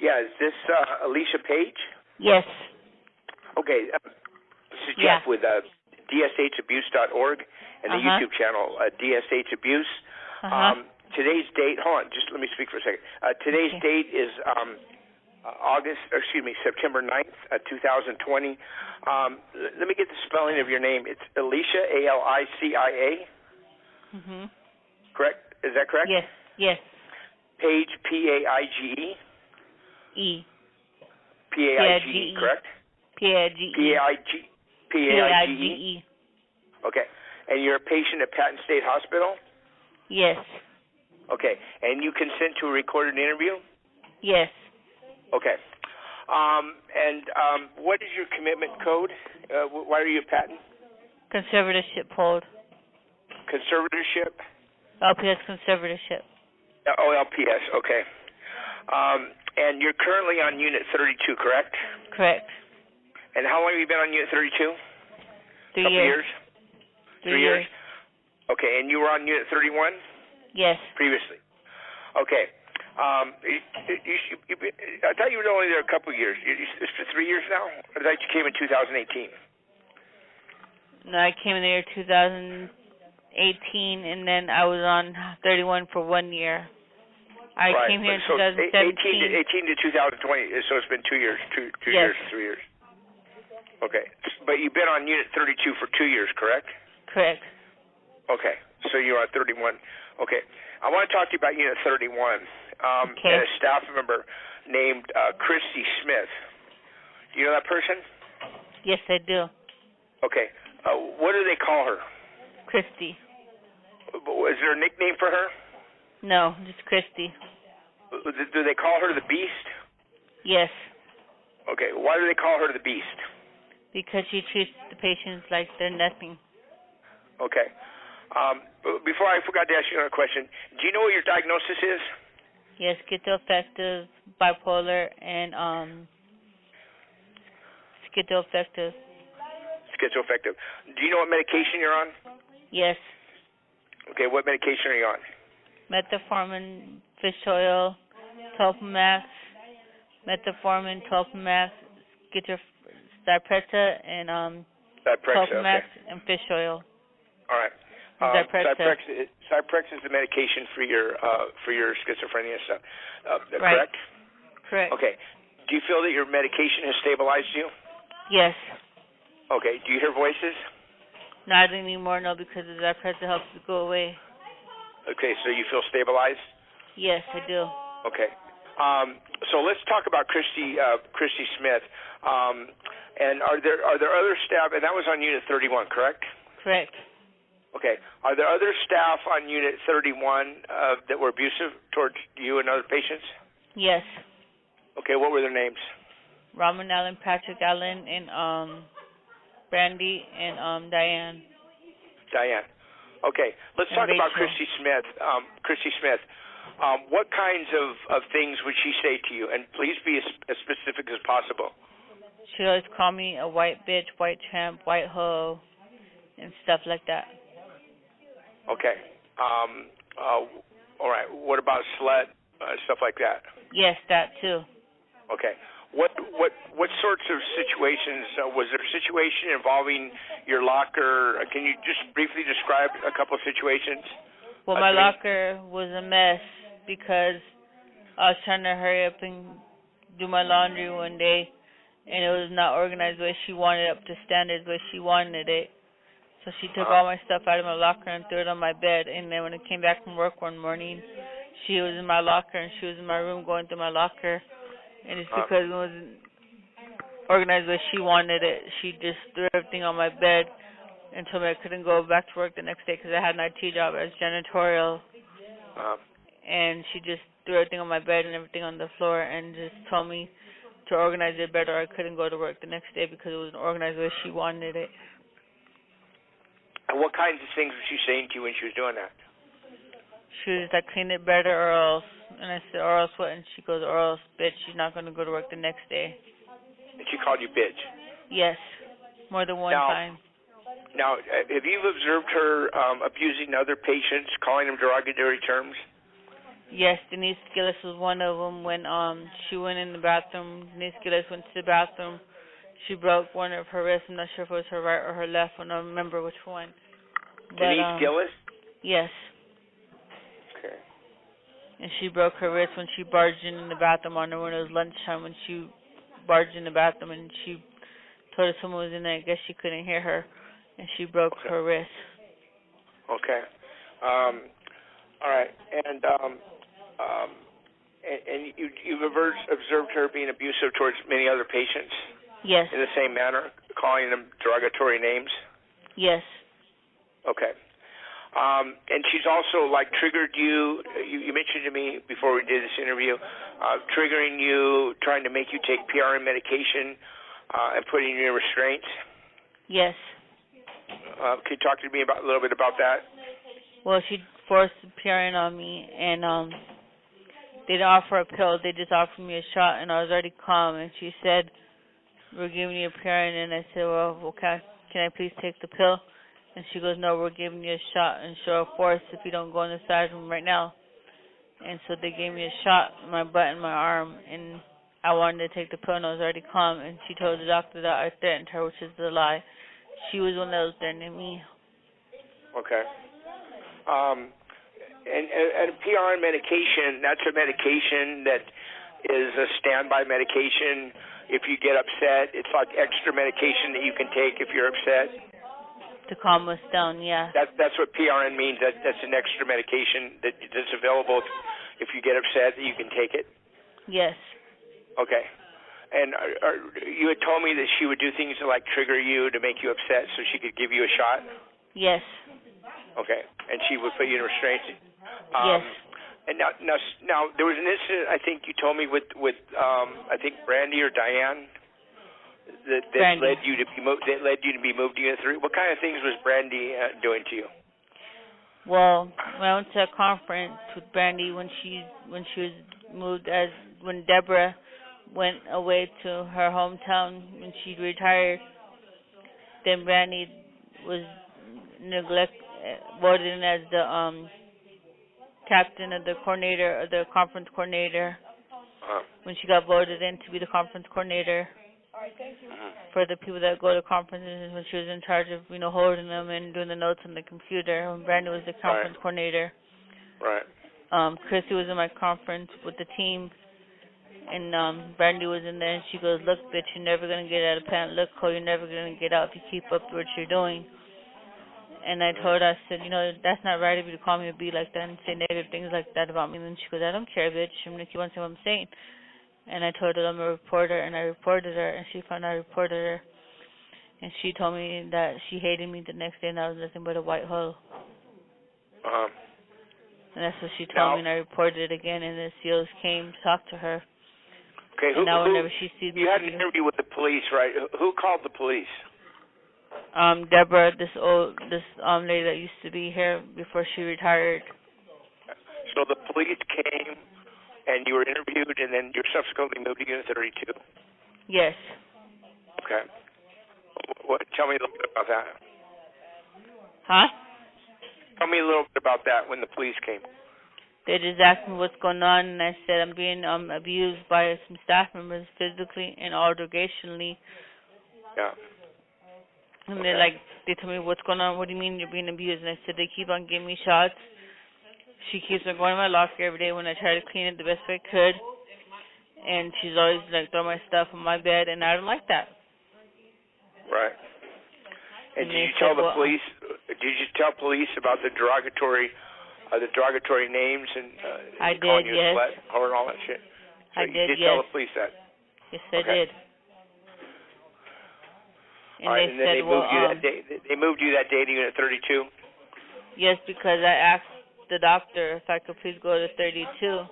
Yeah, is this Alicia Page? Yes. Okay, this is Jeff with DSHABUSE.org and the YouTube channel DSH-ABUSE. Today's date, hold on, just let me speak for a second. Today's date is September 9th, 2020. Let me get the spelling of your name. It's Alicia, A-L-I-C-I-A. Correct? Is that correct? Yes. Yes. Page, P-A-I-G-E. E. P-A-I-G-E, correct? P-A-I-G-E. P-A-I-G-E. Okay. And you're a patient at Patton State Hospital? Yes. Okay. And you consent to a recorded interview? Yes. Okay. What is your commitment code? Why are you a Patton? Conservatorship hold. Conservatorship? LPS conservatorship. Oh, LPS, okay. And you're currently on Unit 32, correct? Correct. And how long have you been on Unit 32? 3 years. 3 years? Okay, and you were on Unit 31? Yes. Previously? Okay. I thought you were only there a couple of years. It's for 3 years now? I thought you came in 2018. No, I came in there 2018, and then I was on 31 for 1 year. I came here in 2017. 18 to 2020, so it's been 2 years, two years, 3 years. Okay. But you've been on Unit 32 for 2 years, correct? Correct. Okay. So you're on 31. Okay. I want to talk to you about Unit 31 and a staff member named Christy Smith. Do you know that person? Yes, I do. Okay. What do they call her? Christy. Is there a nickname for her? No, just Christy. Do they call her the Beast? Yes. Okay. Why do they call her the Beast? Because she treats the patients like they're nothing. Okay. Before I forgot to ask you another question, do you know what your diagnosis is? Yes, schizoaffective, bipolar, and schizoaffective. Schizoaffective. Do you know what medication you're on? Yes. Okay, what medication are you on? Metformin, fish oil, Topamax, metformin, Topamax, Zyprexa, and Topamax and fish oil. All right. Zyprexa is the medication for your schizophrenia stuff. Correct? Correct. Okay. Do you feel that your medication has stabilized you? Yes. Okay. Do you hear voices? Not anymore, no, because the Zyprexa helps it go away. Okay, so you feel stabilized? Yes, I do. Okay. So let's talk about Christy Smith. And are there other staff? And that was on Unit 31, correct? Correct. Okay. Are there other staff on Unit 31 that were abusive towards you and other patients? Yes. Okay. What were their names? Robin Allen, Patrick Allen, and Brandy, and Diane. Diane. Okay. Let's talk about Christy Smith. What kinds of things would she say to you? And please be as specific as possible. She always call me a white bitch, white tramp, white hoe, and stuff like that. Okay. All right. What about slut, stuff like that? Yes, that too. Okay. What sorts of situations? Was there a situation involving your locker? Can you just briefly describe a couple of situations? Well, my locker was a mess because I was trying to hurry up and do my laundry one day, and it was not organized the way she wanted, up to standards the way she wanted it. So she took all my stuff out of my locker and threw it on my bed. And then when I came back from work one morning, she was in my locker and she was in my room going through my locker. And it's because it wasn't organized the way she wanted it. She just threw everything on my bed and told me I couldn't go back to work the next day because I had an IT job as janitorial. And she just threw everything on my bed and everything on the floor and just told me to organize it better. I couldn't go to work the next day because it wasn't organized the way she wanted it. And what kinds of things was she saying to you when she was doing that? She was like, clean it better or else. And I said, or else what? And she goes, or else, bitch, she's not going to go to work the next day. And she called you bitch? Yes, more than one time. Now, have you observed her abusing other patients, calling them derogatory terms? Yes, Denise Gillis was one of them. When she went in the bathroom, Denise Gillis went to the bathroom. She broke one of her wrists. I'm not sure if it was her right or her left. I don't remember which one. But, Denise Gillis? Yes. Okay. And she broke her wrist when she barged in the bathroom on her when it was lunchtime. When she barged in the bathroom and she told her someone was in there. I guess she couldn't hear her, and she broke her wrist. Okay. All right. And you've observed her being abusive towards many other patients? Yes. In the same manner, calling them derogatory names? Yes. Okay. And she's also, like, triggered you. You mentioned to me before we did this interview, triggering you, trying to make you take PRN medication and putting you in restraints? Yes. Can you talk to me a little bit about that? Well, she forced the PRN on me, and they didn't offer a pill. They just offered me a shot, and I was already calm. And she said, "We're giving you a PRN," and I said, "Well, okay, can I please take the pill?" And she goes, "No, we're giving you a shot and show of force if you don't go in the side room right now." And so they gave me a shot in my butt and my arm, and I wanted to take the pill, and I was already calm. And she told the doctor that I threatened her, which is a lie. She was the one that was threatening me. Okay. And a PRN medication, that's a medication that is a standby medication. If you get upset, it's like extra medication that you can take if you're upset. To calm us down, yeah. That's what PRN means. That's an extra medication that's available if you get upset that you can take it? Yes. Okay. And you had told me that she would do things to, like, trigger you to make you upset so she could give you a shot? Yes. Okay. And she would put you in restraints? Yes. And now there was an incident, I think you told me, with I think Brandy or Diane, that led you to be moved to Unit 3. What kind of things was Brandy doing to you? Well, when I went to a conference with Brandy when she was moved, when Deborah went away to her hometown when she retired, then Brandy was voted in as the captain of the coordinator, or the conference coordinator. When she got voted in to be the conference coordinator for the people that go to conferences, when she was in charge of, holding them and doing the notes on the computer, when Brandy was the conference coordinator. Right. Chrissy was in my conference with the team, and Brandy was in there, and she goes, "Look, bitch, you're never going to get out of Patton. Look, Cole, you're never going to get out if you keep up what you're doing." And I told her, I said, that's not right of you to call me a B like that and say negative things like that about me. And then she goes, "I don't care, bitch. I'm going to keep on saying what I'm saying." And I told her I'm a reporter, and I reported her, and she found out I reported her. And she told me that she hated me the next day, and I was nothing but a white hole. And that's what she told me, and I reported it again, and the COs came to talk to her. Okay, whenever she sees me, you had an interview with the police, right? Who called the police? Deborah, this lady that used to be here before she retired. So the police came, and you were interviewed, and then you're subsequently moved to Unit 32? Yes. Okay. Tell me a little bit about that. Huh? Tell me a little bit about that when the police came. They just asked me what's going on, and I said I'm being abused by some staff members physically and altercationally. Yeah. And they told me, "What's going on? What do you mean you're being abused?" And I said, "They keep on giving me shots. She keeps on going to my locker every day when I try to clean it the best way I could. And she's always throwing my stuff on my bed, and I don't like that." Right. And did you tell the police? Did you tell police about the derogatory names and I did, calling you yes. a slut, whore, and all that shit? So I you did, did yes. tell the police that? Yes, I did. And all right, they and then said, they moved you that day. They moved you that day to Unit 32. Yes, because I asked the doctor if I could please go to 32,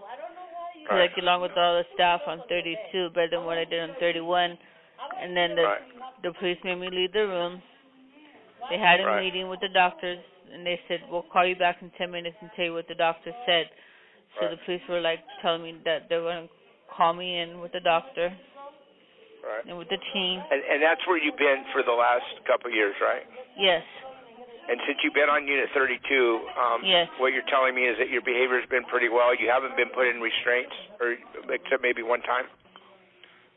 because I get along with all the staff on 32 better than what I did on 31. And then the police made me leave the room. They had a meeting with the doctors, and they said, "We'll call you back in 10 minutes and tell you what the doctor said." So the police were telling me that they were going to call me in with the doctor and with the team. And that's where you've been for the last couple of years, right? Yes. And since you've been on Unit 32, yes. What you're telling me is that your behavior's been pretty well. You haven't been put in restraints, or except maybe one time?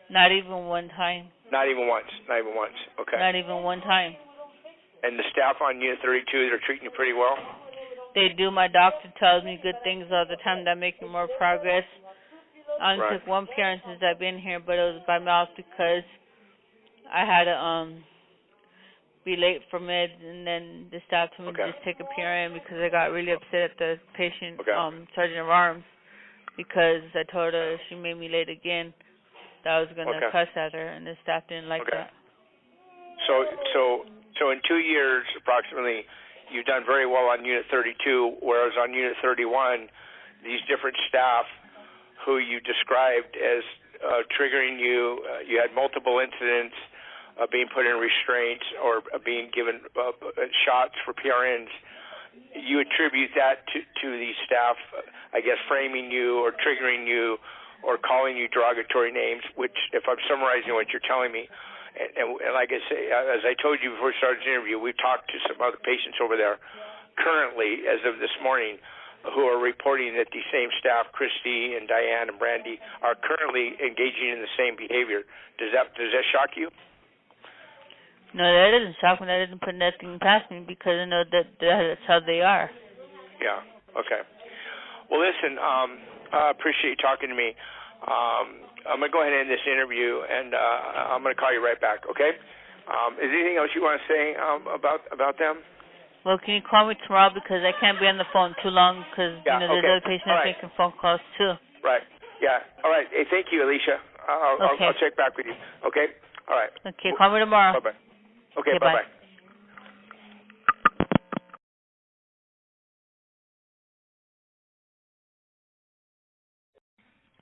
Not even one time. Not even once? Not even once. Okay. Not even one time. And the staff on Unit 32, they're treating you pretty well? They do. My doctor tells me good things all the time that make me more progress. I only took one PRN since I've been here, but it was by mouth because I had to be late for meds, and then the staff told me to just take a PRN because I got really upset at the patient, Sergeant of Arms, because I told her if she made me late again that I was going to cuss at her, and the staff didn't like that. So in 2 years, approximately, you've done very well on Unit 32, whereas on Unit 31, these different staff who you described as triggering you, you had multiple incidents of being put in restraints or being given shots for PRNs. You attribute that to these staff, I guess, framing you or triggering you or calling you derogatory names, which, if I'm summarizing what you're telling me, and like I say, as I told you before we started the interview, we've talked to some other patients over there currently, as of this morning, who are reporting that these same staff, Christy and Diane and Brandy, are currently engaging in the same behavior. Does that shock you? No, that doesn't shock me. That doesn't put nothing past me because I know that's how they are. Yeah. Okay. Well, listen, I appreciate you talking to me. I'm going to go ahead and end this interview, and I'm going to call you right back, okay? Is there anything else you want to say about them? Well, can you call me tomorrow because I can't be on the phone too long because, there's other patients making phone calls too. Right. Yeah. All right. Hey, thank you, Alicia. I'll check back with you, okay? All right. Okay, call me tomorrow. Bye-bye. Okay, bye-bye.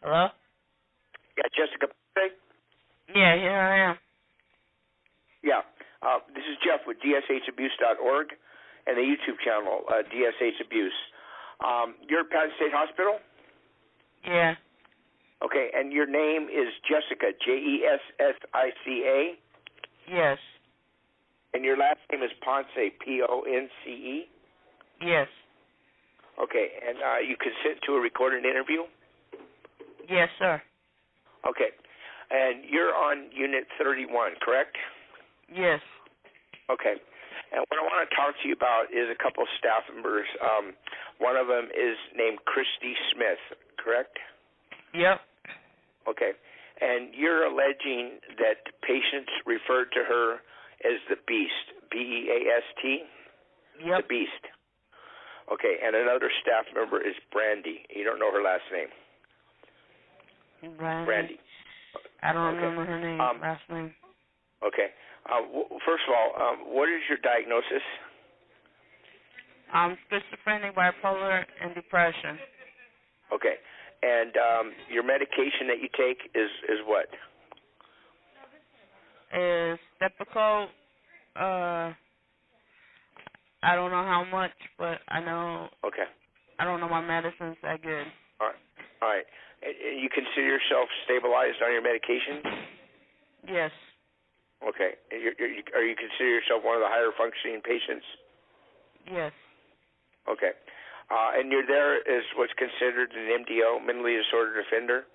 Hello? Yeah, Jessica. Yeah, here I am. Yeah. This is Jeff with DSHABUSE.org and the YouTube channel, DSH-Abuse. You're at Patton State Hospital? Yeah. Okay, and your name is Jessica, Jessica? Yes. And your last name is Ponce, Ponce? Yes. Okay, and you consent to a recorded interview? Yes, sir. Okay, and you're on Unit 31, correct? Yes. Okay, and what I want to talk to you about is a couple of staff members. One of them is named Christy Smith, correct? Yep. Okay, and you're alleging that patients referred to her as the Beast, Beast? Yep. The Beast. Okay, and another staff member is Brandy. You don't know her last name. Brandy. I don't remember her name, last name. Okay. First of all, what is your diagnosis? Schizophrenic, bipolar, and depression. Okay. And your medication that you take is what? Is Depakote. I don't know how much, but I know. Okay. I don't know my medicine's that good. All right. And you consider yourself stabilized on your medication? Yes. Okay. Are you consider yourself one of the higher functioning patients? Yes. Okay. And you're there as what's considered an MDO, mentally disordered offender?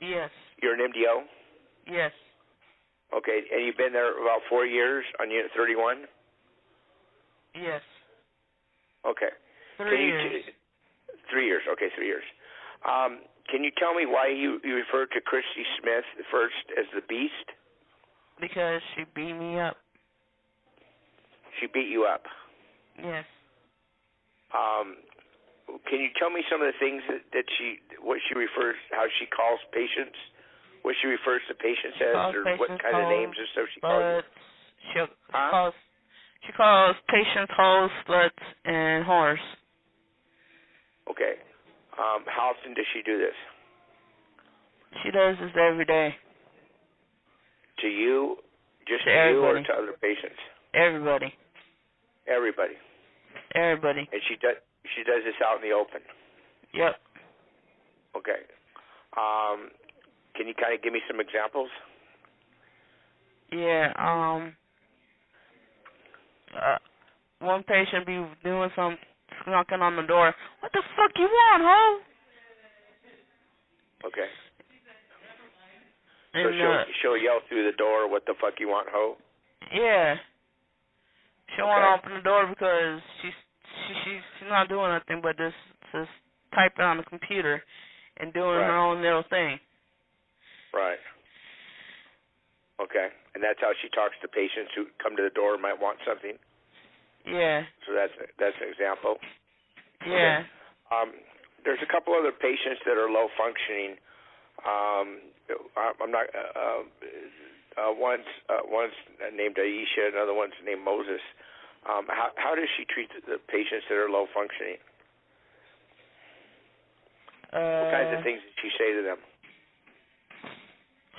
Yes. You're an MDO? Yes. Okay. And you've been there about 4 years on Unit 31? Yes. Okay. 3 years. 3 years. Okay, 3 years. Can you tell me why you referred to Christy Smith first as the Beast? Because she beat me up. She beat you up? Yes. Can you tell me some of the things what she refers, how she calls patients, what she refers to patients as, or what kind of names and stuff she calls you? She calls patients hoes, sluts, and whores. Okay. How often does she do this? She does this every day. To you? Just to everybody. You or to other patients? Everybody. Everybody. Everybody. And she does this out in the open? Yep. Okay. Can you kind of give me some examples? Yeah. one patient be doing some knocking on the door. What the fuck you want, ho? Okay. And, so she'll yell through the door, "What the fuck you want, ho?" Yeah. She'll want to open the door because she's not doing nothing but just typing on the computer and doing her own little thing. Right. Okay. And that's how she talks to patients who come to the door and might want something? Yeah. So that's an example? Yeah. Okay. There's a couple other patients that are low functioning. I'm not. One's named Aisha, another one's named Moses. How does she treat the patients that are low functioning? What kinds of things did she say to them?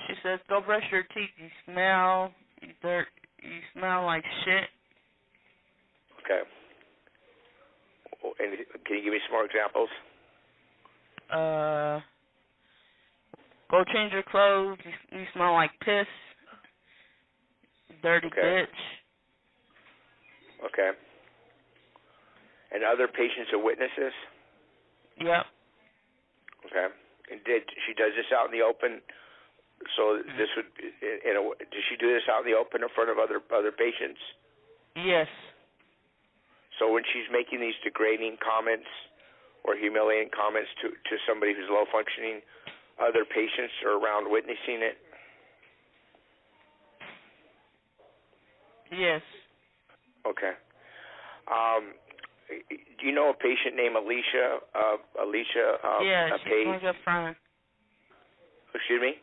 She says, "Go brush your teeth. You smell dirt. You smell like shit." Okay. And can you give me some more examples? Go change your clothes. You smell like piss. Dirty bitch. Okay. And other patients are witnesses? Yep. Okay. And she does this out in the open? So this would, does she do this out in the open in front of other patients? Yes. So when she's making these degrading comments or humiliating comments to somebody who's low functioning, other patients are around witnessing it? Yes. Okay. Do you know a patient named Alicia? Yeah, she's my good friend. Excuse me?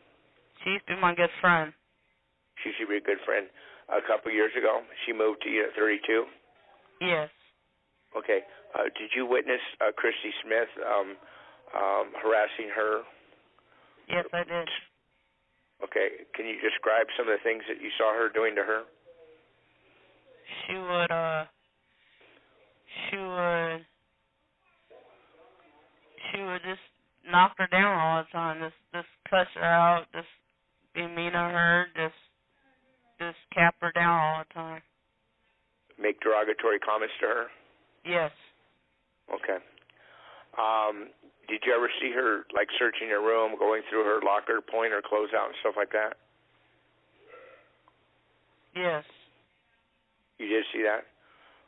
She used to be my good friend. She should be a good friend. A couple years ago, she moved to Unit 32? Yes. Okay. Did you witness Christy Smith harassing her? Yes, I did. Okay. Can you describe some of the things that you saw her doing to her? She would just knock her down all the time, just cuss her out, just be mean to her, just cap her down all the time. Make derogatory comments to her? Yes. Okay. Did you ever see her, like, searching her room, going through her locker, pulling her clothes out and stuff like that? Yes. You did see that?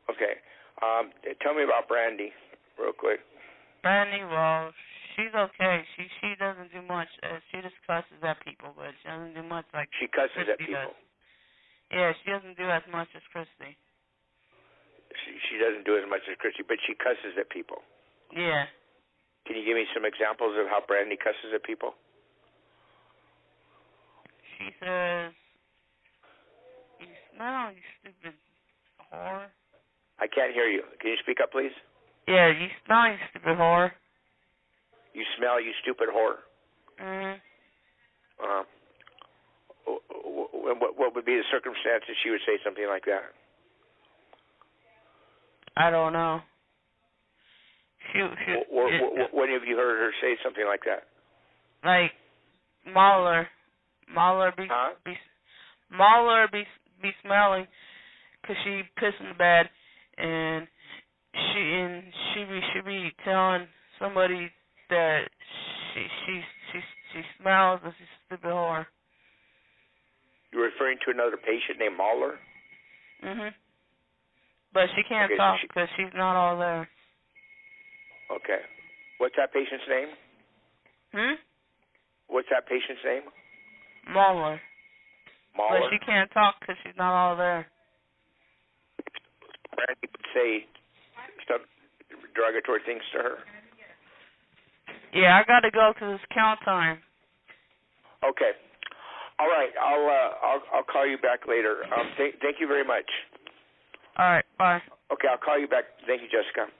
Okay. Tell me about Brandy, real quick. Brandy, well, she's okay. She doesn't do much. She just cusses at people, but she doesn't do much like she cusses Christy at people. Does. Yeah, she doesn't do as much as Christy. She doesn't do as much as Christy, but she cusses at people. Yeah. Can you give me some examples of how Brandy cusses at people? She says, "You smell, you stupid whore." I can't hear you. Can you speak up, please? Yeah, you smell, you stupid whore. You smell, you stupid whore. Mhm. What would be the circumstances she would say something like that? I don't know. When have you heard her say something like that? Like Mahler be smelling because she pissed in the bed, and she be telling somebody that she smells and she's a stupid whore. You're referring to another patient named Mahler? Mhm. But she can't talk because she's not all there. Okay. What's that patient's name? What's that patient's name? Mahler. Mahler? But she can't talk because she's not all there. Brandy would say some derogatory things to her? Yeah, I got to go because it's count time. Okay. All right. I'll call you back later. Thank you very much. All right. Bye. Okay, I'll call you back. Thank you, Jessica.